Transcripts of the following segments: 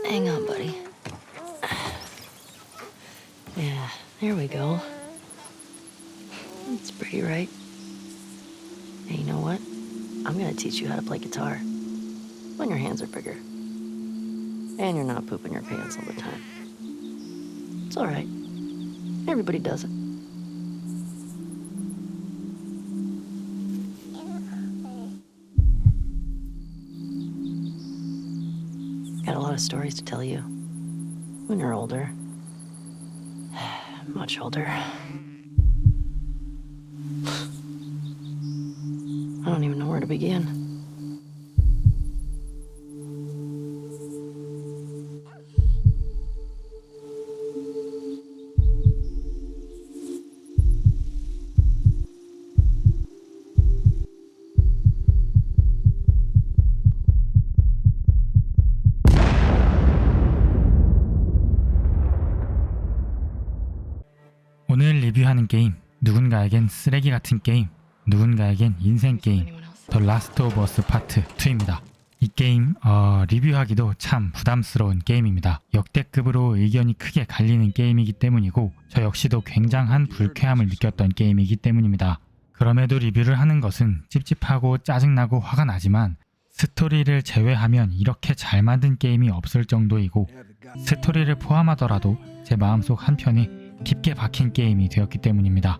Hang on, buddy. Yeah, there we go. It's pretty, right? Hey, you know what? I'm gonna teach you how to play guitar when your hands are bigger. And you're not pooping your pants all the time. It's all right. Everybody does it. Got a lot of stories to tell you when you're older. Much older. I don't even know where to begin. 오늘 리뷰하는 게임, 누군가에겐 쓰레기 같은 게임, 누군가에겐 인생 게임, 더 라스트 오브 어스 파트 2입니다. 이 게임 리뷰하기도 참 부담스러운 게임입니다. 역대급으로 의견이 크게 갈리는 게임이기 때문이고 저 역시도 굉장한 불쾌함을 느꼈던 게임이기 때문입니다. 그럼에도 리뷰를 하는 것은 찝찝하고 짜증나고 화가 나지만 스토리를 제외하면 이렇게 잘 만든 게임이 없을 정도이고 스토리를 포함하더라도 제 마음속 한편에 깊게 박힌 게임이 되었기 때문입니다.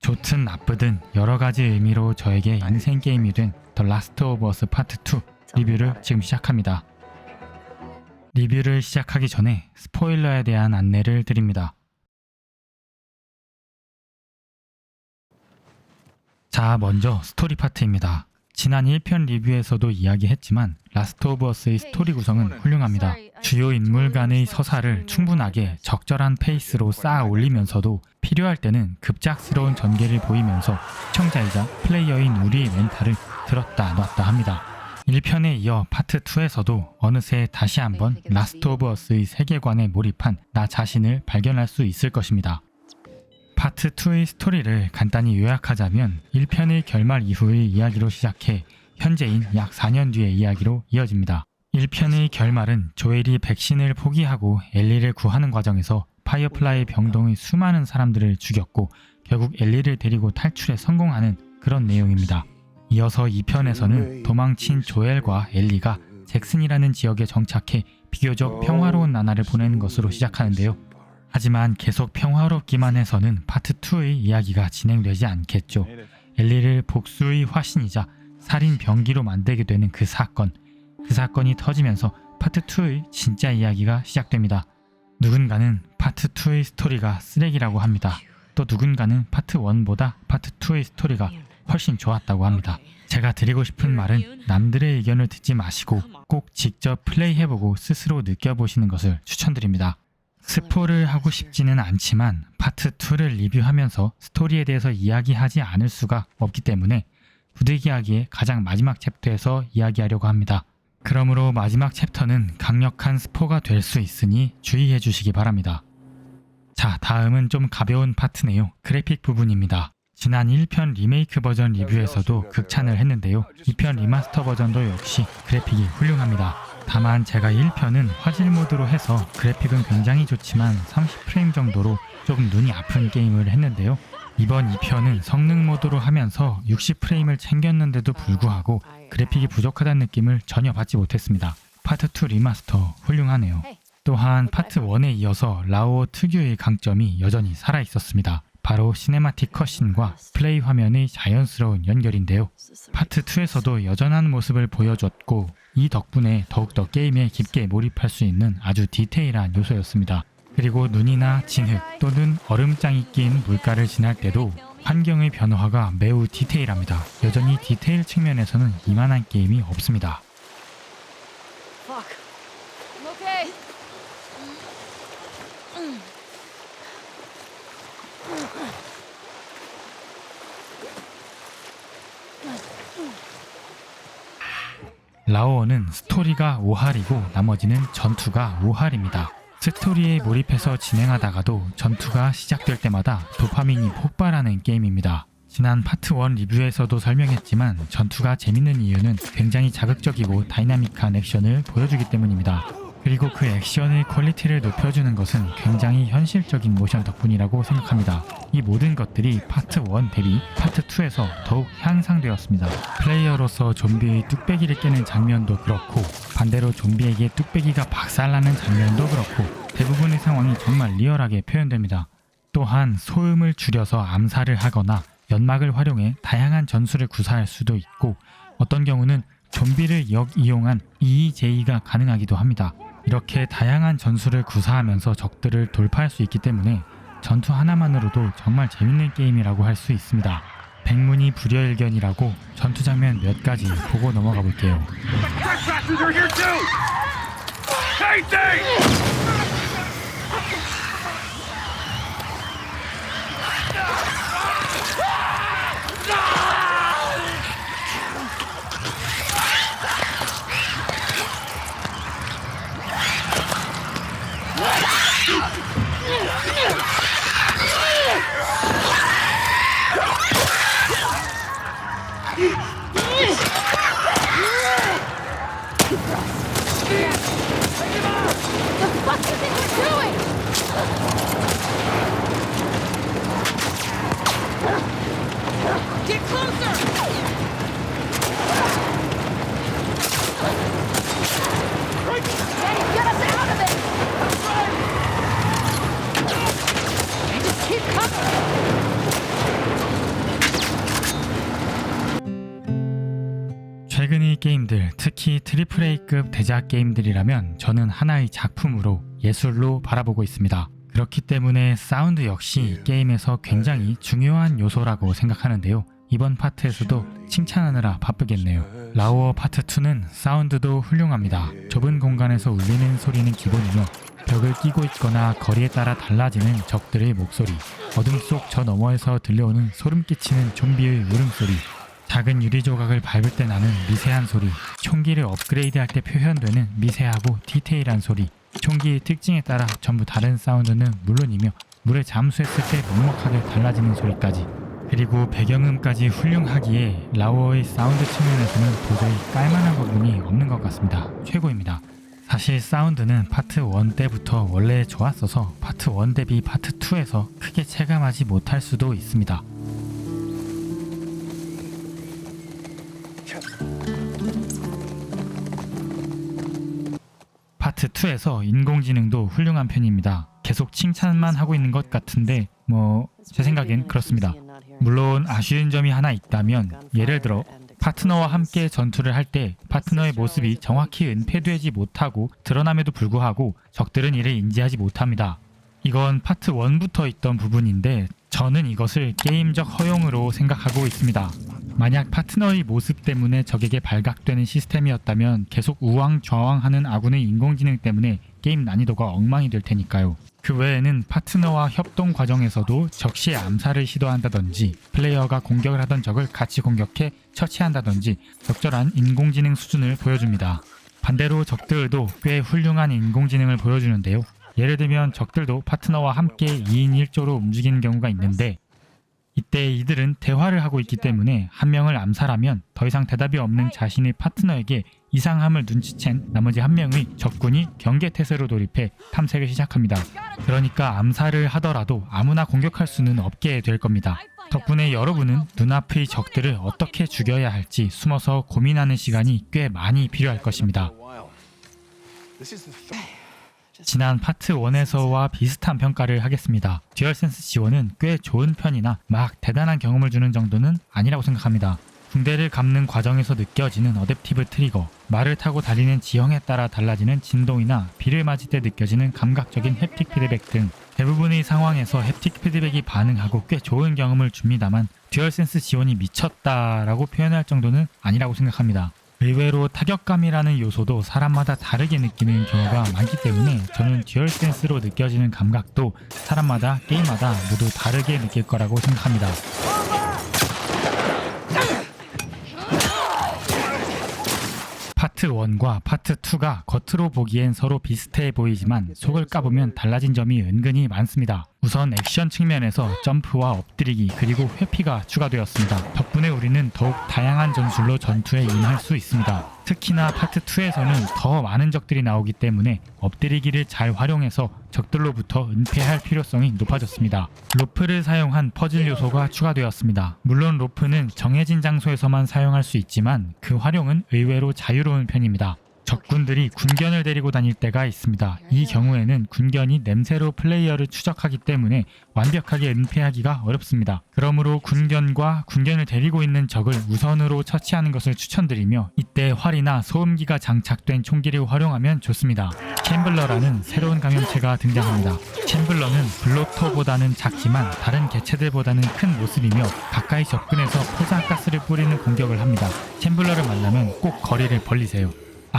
좋든 나쁘든 여러가지 의미로 저에게 인생 게임이 된 더 라스트 오브 어스 파트 2 리뷰를 지금 시작합니다. 리뷰를 시작하기 전에 스포일러에 대한 안내를 드립니다. 자, 먼저 스토리 파트입니다. 지난 1편 리뷰에서도 이야기했지만 라스트 오브 어스의 스토리 구성은 훌륭합니다. 주요 인물 간의 서사를 충분하게 적절한 페이스로 쌓아 올리면서도 필요할 때는 급작스러운 전개를 보이면서 시청자이자 플레이어인 우리의 멘탈을 들었다 놨다 합니다. 1편에 이어 파트 2에서도 어느새 다시 한번 라스트 오브 어스의 세계관에 몰입한 나 자신을 발견할 수 있을 것입니다. 파트 2의 스토리를 간단히 요약하자면 1편의 결말 이후의 이야기로 시작해 현재인 약 4년 뒤의 이야기로 이어집니다. 1편의 결말은 조엘이 백신을 포기하고 엘리를 구하는 과정에서 파이어플라이 병동의 수많은 사람들을 죽였고 결국 엘리를 데리고 탈출에 성공하는 그런 내용입니다. 이어서 2편에서는 도망친 조엘과 엘리가 잭슨이라는 지역에 정착해 비교적 평화로운 나날을 보내는 것으로 시작하는데요. 하지만 계속 평화롭기만 해서는 파트 2의 이야기가 진행되지 않겠죠. 엘리를 복수의 화신이자 살인 병기로 만들게 되는 그 사건이 터지면서 파트 2의 진짜 이야기가 시작됩니다. 누군가는 파트 2의 스토리가 쓰레기라고 합니다. 또 누군가는 파트 1보다 파트 2의 스토리가 훨씬 좋았다고 합니다. 제가 드리고 싶은 말은 남들의 의견을 듣지 마시고 꼭 직접 플레이해보고 스스로 느껴보시는 것을 추천드립니다. 스포를 하고 싶지는 않지만 파트 2를 리뷰하면서 스토리에 대해서 이야기하지 않을 수가 없기 때문에 부득이하기에 가장 마지막 챕터에서 이야기하려고 합니다. 그러므로 마지막 챕터는 강력한 스포가 될 수 있으니 주의해 주시기 바랍니다. 자, 다음은 좀 가벼운 파트네요. 그래픽 부분입니다. 지난 1편 리메이크 버전 리뷰에서도 극찬을 했는데요. 2편 리마스터 버전도 역시 그래픽이 훌륭합니다. 다만 제가 1편은 화질 모드로 해서 그래픽은 굉장히 좋지만 30프레임 정도로 조금 눈이 아픈 게임을 했는데요. 이번 2편은 성능 모드로 하면서 60프레임을 챙겼는데도 불구하고 그래픽이 부족하다는 느낌을 전혀 받지 못했습니다. 파트 2 리마스터 훌륭하네요. 또한 파트 1에 이어서 라오어 특유의 강점이 여전히 살아있었습니다. 바로 시네마틱 컷신과 플레이 화면의 자연스러운 연결인데요. 파트 2에서도 여전한 모습을 보여줬고 이 덕분에 더욱더 게임에 깊게 몰입할 수 있는 아주 디테일한 요소였습니다. 그리고 눈이나 진흙 또는 얼음장이 낀 물가를 지날 때도 환경의 변화가 매우 디테일합니다. 여전히 디테일 측면에서는 이만한 게임이 없습니다. 라오어는 스토리가 5할이고 나머지는 전투가 5할입니다. 스토리에 몰입해서 진행하다가도 전투가 시작될 때마다 도파민이 폭발하는 게임입니다. 지난 파트 1 리뷰에서도 설명했지만 전투가 재밌는 이유는 굉장히 자극적이고 다이나믹한 액션을 보여주기 때문입니다. 그리고 그 액션의 퀄리티를 높여주는 것은 굉장히 현실적인 모션 덕분이라고 생각합니다. 이 모든 것들이 파트 1 대비 파트 2에서 더욱 향상되었습니다. 플레이어로서 좀비의 뚝배기를 깨는 장면도 그렇고 반대로 좀비에게 뚝배기가 박살나는 장면도 그렇고 대부분의 상황이 정말 리얼하게 표현됩니다. 또한 소음을 줄여서 암살을 하거나 연막을 활용해 다양한 전술을 구사할 수도 있고 어떤 경우는 좀비를 역이용한 EEJ가 가능하기도 합니다. 이렇게 다양한 전술을 구사하면서 적들을 돌파할 수 있기 때문에 전투 하나만으로도 정말 재밌는 게임이라고 할 수 있습니다. 백문이 불여일견이라고 전투 장면 몇 가지 보고 넘어가 볼게요. Get closer! Daddy, get us out of it! They just keep coming! 최근 이 게임들, 특히 AAA급 대작 게임들이라면 저는 하나의 작품으로 예술로 바라보고 있습니다. 그렇기 때문에 사운드 역시 게임에서 굉장히 중요한 요소라고 생각하는데요. 이번 파트에서도 칭찬하느라 바쁘겠네요. 라오어 파트 2는 사운드도 훌륭합니다. 좁은 공간에서 울리는 소리는 기본이며 벽을 끼고 있거나 거리에 따라 달라지는 적들의 목소리, 어둠 속 저 너머에서 들려오는 소름 끼치는 좀비의 울음소리, 작은 유리 조각을 밟을 때 나는 미세한 소리, 총기를 업그레이드할 때 표현되는 미세하고 디테일한 소리, 총기의 특징에 따라 전부 다른 사운드는 물론이며 물에 잠수했을 때 먹먹하게 달라지는 소리까지, 그리고 배경음까지 훌륭하기에 라오어의 사운드 측면에서는 도저히 깔만한 부분이 없는 것 같습니다. 최고입니다. 사실 사운드는 파트 1 때부터 원래 좋았어서 파트 1 대비 파트 2에서 크게 체감하지 못할 수도 있습니다. 파트 2에서 인공지능도 훌륭한 편입니다. 계속 칭찬만 하고 있는 것 같은데 제 생각엔 그렇습니다. 물론 아쉬운 점이 하나 있다면 예를 들어 파트너와 함께 전투를 할 때 파트너의 모습이 정확히 은폐되지 못하고 드러남에도 불구하고 적들은 이를 인지하지 못합니다. 이건 파트 1부터 있던 부분인데 저는 이것을 게임적 허용으로 생각하고 있습니다. 만약 파트너의 모습 때문에 적에게 발각되는 시스템이었다면 계속 우왕좌왕하는 아군의 인공지능 때문에 게임 난이도가 엉망이 될 테니까요. 그 외에는 파트너와 협동 과정에서도 적시에 암살을 시도한다든지 플레이어가 공격을 하던 적을 같이 공격해 처치한다든지 적절한 인공지능 수준을 보여줍니다. 반대로 적들도 꽤 훌륭한 인공지능을 보여주는데요. 예를 들면 적들도 파트너와 함께 2인 1조로 움직이는 경우가 있는데 이때 이들은 대화를 하고 있기 때문에 한 명을 암살하면 더 이상 대답이 없는 자신의 파트너에게 이상함을 눈치챈 나머지 한 명의 적군이 경계태세로 돌입해 탐색을 시작합니다. 그러니까 암살을 하더라도 아무나 공격할 수는 없게 될 겁니다. 덕분에 여러분은 눈앞의 적들을 어떻게 죽여야 할지 숨어서 고민하는 시간이 꽤 많이 필요할 것입니다. 지난 파트 1에서와 비슷한 평가를 하겠습니다. 듀얼센스 지원은 꽤 좋은 편이나 막 대단한 경험을 주는 정도는 아니라고 생각합니다. 붕대를 감는 과정에서 느껴지는 어댑티브 트리거, 말을 타고 달리는 지형에 따라 달라지는 진동이나 비를 맞을 때 느껴지는 감각적인 햅틱 피드백 등 대부분의 상황에서 햅틱 피드백이 반응하고 꽤 좋은 경험을 줍니다만 듀얼센스 지원이 미쳤다라고 표현할 정도는 아니라고 생각합니다. 의외로 타격감이라는 요소도 사람마다 다르게 느끼는 경우가 많기 때문에 저는 듀얼센스로 느껴지는 감각도 사람마다 게임마다 모두 다르게 느낄 거라고 생각합니다. 파트 1과 파트 2가 겉으로 보기엔 서로 비슷해 보이지만 속을 까보면 달라진 점이 은근히 많습니다. 우선 액션 측면에서 점프와 엎드리기 그리고 회피가 추가되었습니다. 덕분에 우리는 더욱 다양한 전술로 전투에 임할 수 있습니다. 특히나 파트 2에서는 더 많은 적들이 나오기 때문에 엎드리기를 잘 활용해서 적들로부터 은폐할 필요성이 높아졌습니다. 로프를 사용한 퍼즐 요소가 추가되었습니다. 물론 로프는 정해진 장소에서만 사용할 수 있지만 그 활용은 의외로 자유로운 편입니다. 적군들이 군견을 데리고 다닐 때가 있습니다. 이 경우에는 군견이 냄새로 플레이어를 추적하기 때문에 완벽하게 은폐하기가 어렵습니다. 그러므로 군견과 군견을 데리고 있는 적을 우선으로 처치하는 것을 추천드리며 이때 활이나 소음기가 장착된 총기를 활용하면 좋습니다. 챔블러라는 새로운 감염체가 등장합니다. 챔블러는 블로터보다는 작지만 다른 개체들보다는 큰 모습이며 가까이 접근해서 포장가스를 뿌리는 공격을 합니다. 챔블러를 만나면 꼭 거리를 벌리세요.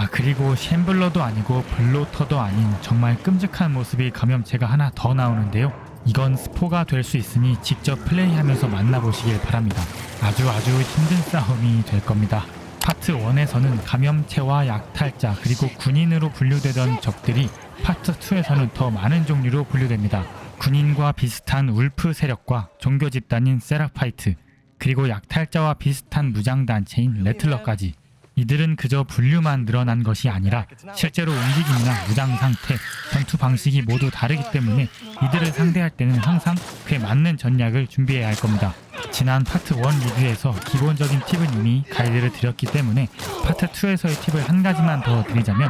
그리고 쉔블러도 아니고 블로터도 아닌 정말 끔찍한 모습의 감염체가 하나 더 나오는데요. 이건 스포가 될 수 있으니 직접 플레이하면서 만나보시길 바랍니다. 아주 힘든 싸움이 될 겁니다. 파트 1에서는 감염체와 약탈자 그리고 군인으로 분류되던 적들이 파트 2에서는 더 많은 종류로 분류됩니다. 군인과 비슷한 울프 세력과 종교 집단인 세라파이트 그리고 약탈자와 비슷한 무장단체인 레틀러까지 이들은 그저 분류만 늘어난 것이 아니라 실제로 움직임이나 무장 상태, 전투 방식이 모두 다르기 때문에 이들을 상대할 때는 항상 그에 맞는 전략을 준비해야 할 겁니다. 지난 파트 1 리뷰에서 기본적인 팁은 이미 가이드를 드렸기 때문에 파트 2에서의 팁을 한 가지만 더 드리자면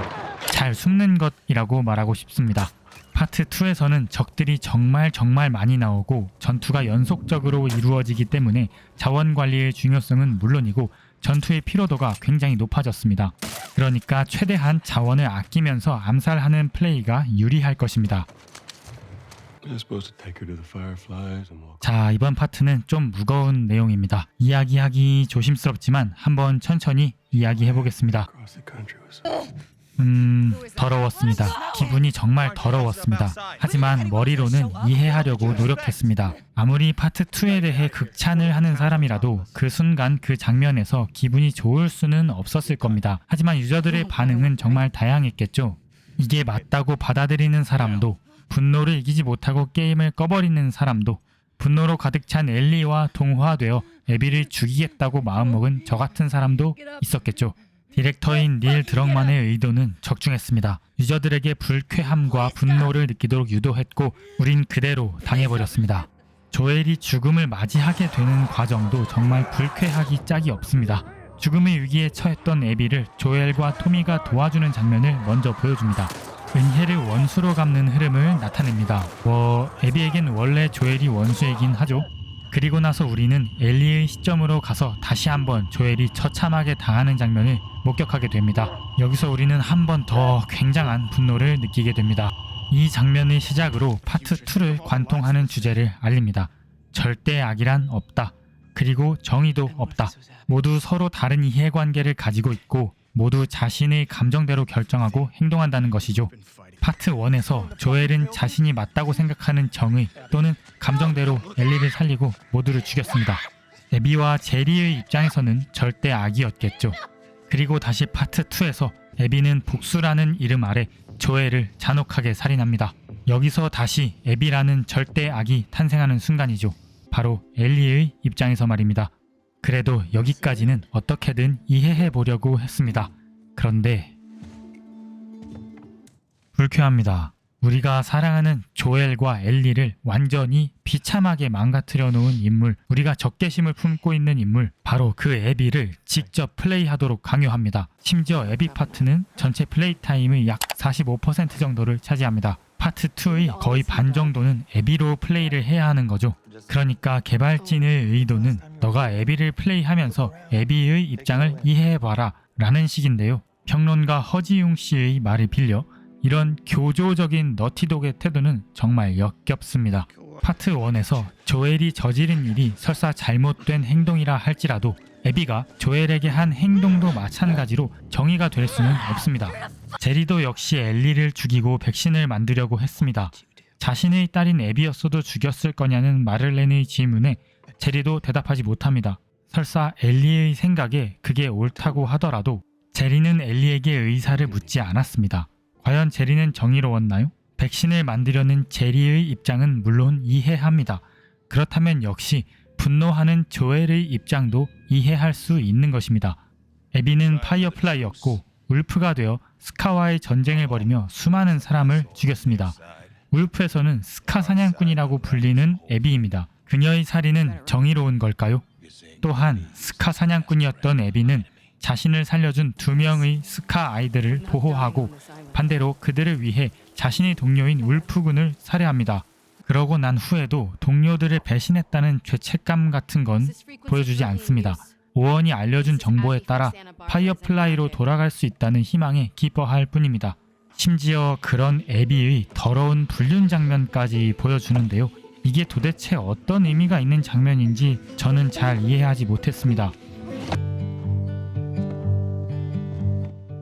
잘 숨는 것이라고 말하고 싶습니다. 파트 2에서는 적들이 정말 많이 나오고 전투가 연속적으로 이루어지기 때문에 자원 관리의 중요성은 물론이고 전투의 피로도가 굉장히 높아졌습니다. 그러니까 최대한 자원을 아끼면서 암살하는 플레이가 유리할 것입니다. 자, 이번 파트는 좀 무거운 내용입니다. 이야기하기 조심스럽지만 한번 천천히 이야기해보겠습니다. 더러웠습니다. 기분이 정말 더러웠습니다. 하지만 머리로는 이해하려고 노력했습니다. 아무리 파트 2에 대해 극찬을 하는 사람이라도 그 순간 그 장면에서 기분이 좋을 수는 없었을 겁니다. 하지만 유저들의 반응은 정말 다양했겠죠. 이게 맞다고 받아들이는 사람도, 분노를 이기지 못하고 게임을 꺼버리는 사람도, 분노로 가득 찬 엘리와 동화되어 에비를 죽이겠다고 마음먹은 저 같은 사람도 있었겠죠. 디렉터인 닐 드럭만의 의도는 적중했습니다. 유저들에게 불쾌함과 분노를 느끼도록 유도했고 우린 그대로 당해버렸습니다. 조엘이 죽음을 맞이하게 되는 과정도 정말 불쾌하기 짝이 없습니다. 죽음의 위기에 처했던 에비를 조엘과 토미가 도와주는 장면을 먼저 보여줍니다. 은혜를 원수로 갚는 흐름을 나타냅니다. 에비에겐 원래 조엘이 원수이긴 하죠. 그리고 나서 우리는 엘리의 시점으로 가서 다시 한번 조엘이 처참하게 당하는 장면을 목격하게 됩니다. 여기서 우리는 한 번 더 굉장한 분노를 느끼게 됩니다. 이 장면의 시작으로 파트 2를 관통하는 주제를 알립니다. 절대 악이란 없다. 그리고 정의도 없다. 모두 서로 다른 이해관계를 가지고 있고 모두 자신의 감정대로 결정하고 행동한다는 것이죠. 파트 1에서 조엘은 자신이 맞다고 생각하는 정의 또는 감정대로 엘리를 살리고 모두를 죽였습니다. 에비와 제리의 입장에서는 절대 악이었겠죠. 그리고 다시 파트 2에서 에비는 복수라는 이름 아래 조엘을 잔혹하게 살인합니다. 여기서 다시 에비라는 절대 악이 탄생하는 순간이죠. 바로 엘리의 입장에서 말입니다. 그래도 여기까지는 어떻게든 이해해 보려고 했습니다. 그런데 불쾌합니다. 우리가 사랑하는 조엘과 엘리를 완전히 비참하게 망가뜨려 놓은 인물, 우리가 적개심을 품고 있는 인물, 바로 그 에비를 직접 플레이하도록 강요합니다. 심지어 에비 파트는 전체 플레이 타임의 약 45% 정도를 차지합니다. 파트 2의 거의 반 정도는 에비로 플레이를 해야 하는 거죠. 그러니까 개발진의 의도는 너가 에비를 플레이하면서 에비의 입장을 이해해봐라 라는 식인데요. 평론가 허지웅 씨의 말을 빌려 이런 교조적인 너티독의 태도는 정말 역겹습니다. 파트 1에서 조엘이 저지른 일이 설사 잘못된 행동이라 할지라도 에비가 조엘에게 한 행동도 마찬가지로 정의가 될 수는 없습니다. 제리도 역시 엘리를 죽이고 백신을 만들려고 했습니다. 자신의 딸인 에비였어도 죽였을 거냐는 마를렌의 질문에 제리도 대답하지 못합니다. 설사 엘리의 생각에 그게 옳다고 하더라도 제리는 엘리에게 의사를 묻지 않았습니다. 과연 제리는 정의로웠나요? 백신을 만들려는 제리의 입장은 물론 이해합니다. 그렇다면 역시 분노하는 조엘의 입장도 이해할 수 있는 것입니다. 에비는 파이어플라이였고 울프가 되어 스카와의 전쟁을 벌이며 수많은 사람을 죽였습니다. 울프에서는 스카 사냥꾼이라고 불리는 에비입니다. 그녀의 살인은 정의로운 걸까요? 또한 스카 사냥꾼이었던 에비는 자신을 살려준 2명의 스카 아이들을 보호하고 반대로 그들을 위해 자신의 동료인 울프군을 살해합니다. 그러고 난 후에도 동료들을 배신했다는 죄책감 같은 건 보여주지 않습니다. 오원이 알려준 정보에 따라 파이어플라이로 돌아갈 수 있다는 희망에 기뻐할 뿐입니다. 심지어 그런 에비의 더러운 불륜 장면까지 보여주는데요. 이게 도대체 어떤 의미가 있는 장면인지 저는 잘 이해하지 못했습니다.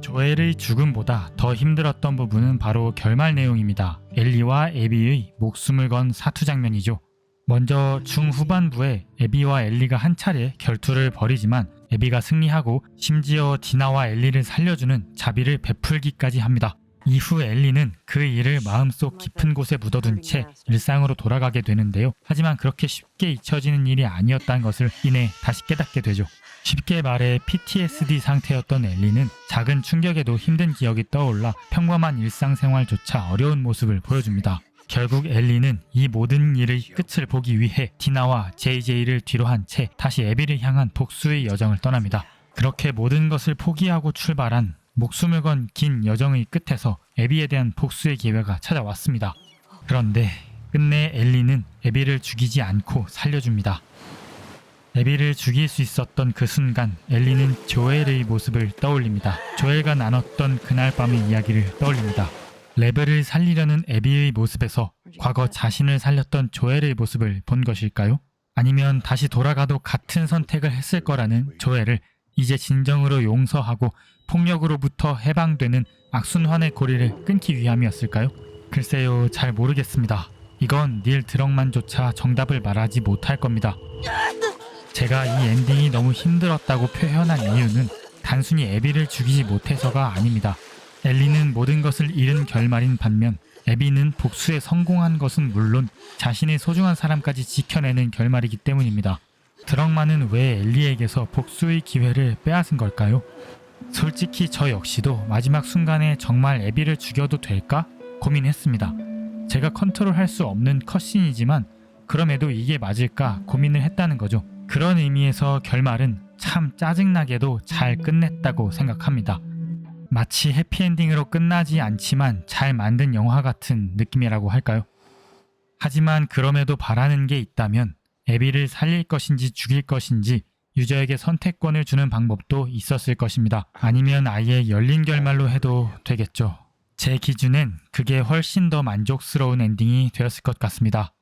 조엘의 죽음보다 더 힘들었던 부분은 바로 결말 내용입니다. 엘리와 에비의 목숨을 건 사투 장면이죠. 먼저 중후반부에 에비와 엘리가 한 차례 결투를 벌이지만 에비가 승리하고 심지어 디나와 엘리를 살려주는 자비를 베풀기까지 합니다. 이후 엘리는 그 일을 마음속 깊은 곳에 묻어둔 채 일상으로 돌아가게 되는데요. 하지만 그렇게 쉽게 잊혀지는 일이 아니었다는 것을 이내 다시 깨닫게 되죠. 쉽게 말해 PTSD 상태였던 엘리는 작은 충격에도 힘든 기억이 떠올라 평범한 일상생활조차 어려운 모습을 보여줍니다. 결국 엘리는 이 모든 일의 끝을 보기 위해 디나와 JJ를 뒤로 한 채 다시 에비를 향한 복수의 여정을 떠납니다. 그렇게 모든 것을 포기하고 출발한 목숨을 건 긴 여정의 끝에서 에비에 대한 복수의 기회가 찾아왔습니다. 그런데 끝내 엘리는 에비를 죽이지 않고 살려줍니다. 에비를 죽일 수 있었던 그 순간 엘리는 조엘의 모습을 떠올립니다. 조엘과 나눴던 그날 밤의 이야기를 떠올립니다. 레벨을 살리려는 에비의 모습에서 과거 자신을 살렸던 조엘의 모습을 본 것일까요? 아니면 다시 돌아가도 같은 선택을 했을 거라는 조엘을 이제 진정으로 용서하고 폭력으로부터 해방되는 악순환의 고리를 끊기 위함이었을까요? 글쎄요, 잘 모르겠습니다. 이건 닐 드럭만조차 정답을 말하지 못할 겁니다. 제가 이 엔딩이 너무 힘들었다고 표현한 이유는 단순히 에비를 죽이지 못해서가 아닙니다. 엘리는 모든 것을 잃은 결말인 반면 에비는 복수에 성공한 것은 물론 자신의 소중한 사람까지 지켜내는 결말이기 때문입니다. 드럭만은 왜 엘리에게서 복수의 기회를 빼앗은 걸까요? 솔직히 저 역시도 마지막 순간에 정말 에비를 죽여도 될까 고민했습니다. 제가 컨트롤할 수 없는 컷신이지만 그럼에도 이게 맞을까 고민을 했다는 거죠. 그런 의미에서 결말은 참 짜증나게도 잘 끝냈다고 생각합니다. 마치 해피엔딩으로 끝나지 않지만 잘 만든 영화 같은 느낌이라고 할까요? 하지만 그럼에도 바라는 게 있다면 에비를 살릴 것인지 죽일 것인지 유저에게 선택권을 주는 방법도 있었을 것입니다. 아니면 아예 열린 결말로 해도 되겠죠. 제 기준엔 그게 훨씬 더 만족스러운 엔딩이 되었을 것 같습니다.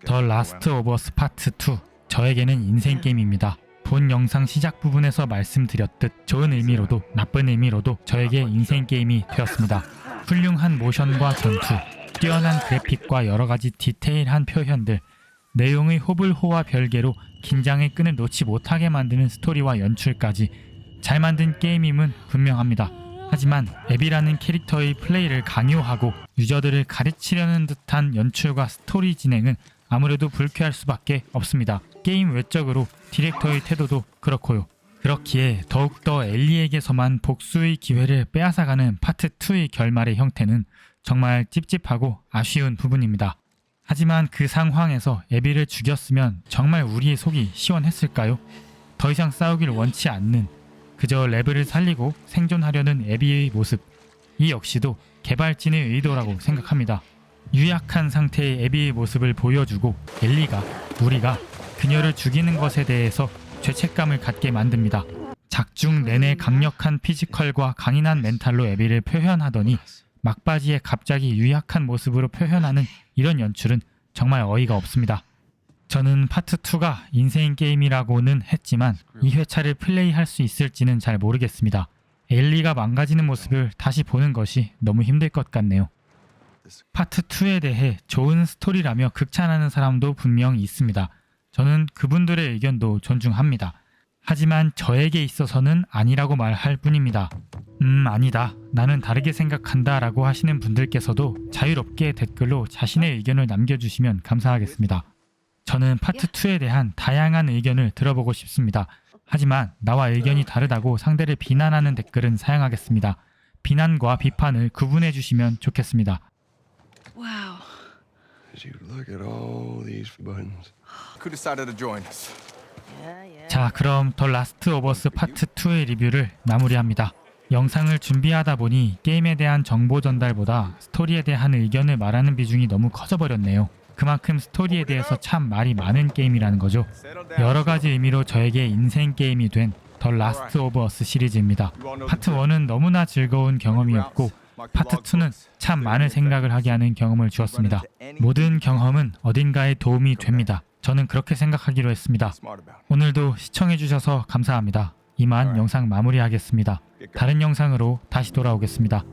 더 라스트 오브 어스 파트 2, 저에게는 인생 게임입니다. 본 영상 시작 부분에서 말씀드렸듯 좋은 의미로도 나쁜 의미로도 저에게 인생 게임이 되었습니다. 훌륭한 모션과 전투, 뛰어난 그래픽과 여러가지 디테일한 표현들, 내용의 호불호와 별개로 긴장의 끈을 놓지 못하게 만드는 스토리와 연출까지 잘 만든 게임임은 분명합니다. 하지만 에비라는 캐릭터의 플레이를 강요하고 유저들을 가르치려는 듯한 연출과 스토리 진행은 아무래도 불쾌할 수밖에 없습니다. 게임 외적으로 디렉터의 태도도 그렇고요. 그렇기에 더욱더 엘리에게서만 복수의 기회를 빼앗아가는 파트 2의 결말의 형태는 정말 찝찝하고 아쉬운 부분입니다. 하지만 그 상황에서 에비를 죽였으면 정말 우리의 속이 시원했을까요? 더 이상 싸우길 원치 않는, 그저 레벨을 살리고 생존하려는 에비의 모습, 이 역시도 개발진의 의도라고 생각합니다. 유약한 상태의 에비의 모습을 보여주고 엘리가, 우리가 그녀를 죽이는 것에 대해서 죄책감을 갖게 만듭니다. 작중 내내 강력한 피지컬과 강인한 멘탈로 에비를 표현하더니 막바지에 갑자기 유약한 모습으로 표현하는 이런 연출은 정말 어이가 없습니다. 저는 파트 2가 인생 게임이라고는 했지만 이 회차를 플레이할 수 있을지는 잘 모르겠습니다. 엘리가 망가지는 모습을 다시 보는 것이 너무 힘들 것 같네요. 파트 2에 대해 좋은 스토리라며 극찬하는 사람도 분명 있습니다. 저는 그분들의 의견도 존중합니다. 하지만 저에게 있어서는 아니라고 말할 뿐입니다. 아니다, 나는 다르게 생각한다 라고 하시는 분들께서도 자유롭게 댓글로 자신의 의견을 남겨주시면 감사하겠습니다. 저는 파트 2에 대한 다양한 의견을 들어보고 싶습니다. 하지만 나와 의견이 다르다고 상대를 비난하는 댓글은 사양하겠습니다. 비난과 비판을 구분해 주시면 좋겠습니다. Wow. As you look at all these buttons. Who decided to join us? 자, 그럼 더 라스트 오브 어스 파트 2의 리뷰를 마무리합니다. 영상을 준비하다 보니 게임에 대한 정보 전달보다 스토리에 대한 의견을 말하는 비중이 너무 커져버렸네요. 그만큼 스토리에 대해서 참 말이 많은 게임이라는 거죠. 여러 가지 의미로 저에게 인생 게임이 된 더 라스트 오브 어스 시리즈입니다. 파트 1은 너무나 즐거운 경험이었고 파트 2는 참 많은 생각을 하게 하는 경험을 주었습니다. 모든 경험은 어딘가에 도움이 됩니다. 저는 그렇게 생각하기로 했습니다. Smart about it. 오늘도 시청해주셔서 감사합니다. 이만 영상 마무리하겠습니다. 다른 영상으로 다시 돌아오겠습니다.